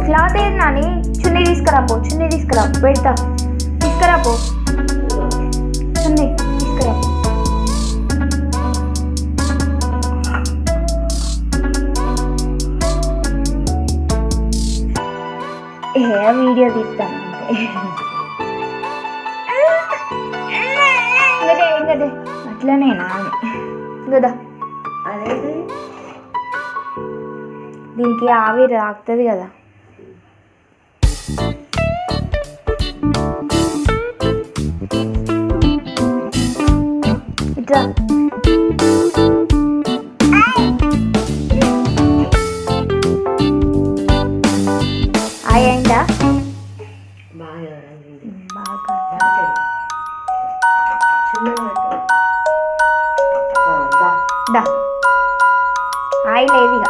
Cloth ఏది నాని? చున్నీ తీసుకురాపో, చున్నీ తీసుకురా, పెడతా. తీసుకురాపో, చున్నీ తీసుకురాపో. వీడియో తీస్తాను అంతే. ఇంకదే అట్లనేనా కదా? అదే దీనికి ఆవిరి తాకుతుంది కదా. ఇట్లా అయిందా? బాగా బాగా దా ఆయిల్ ఏదిగా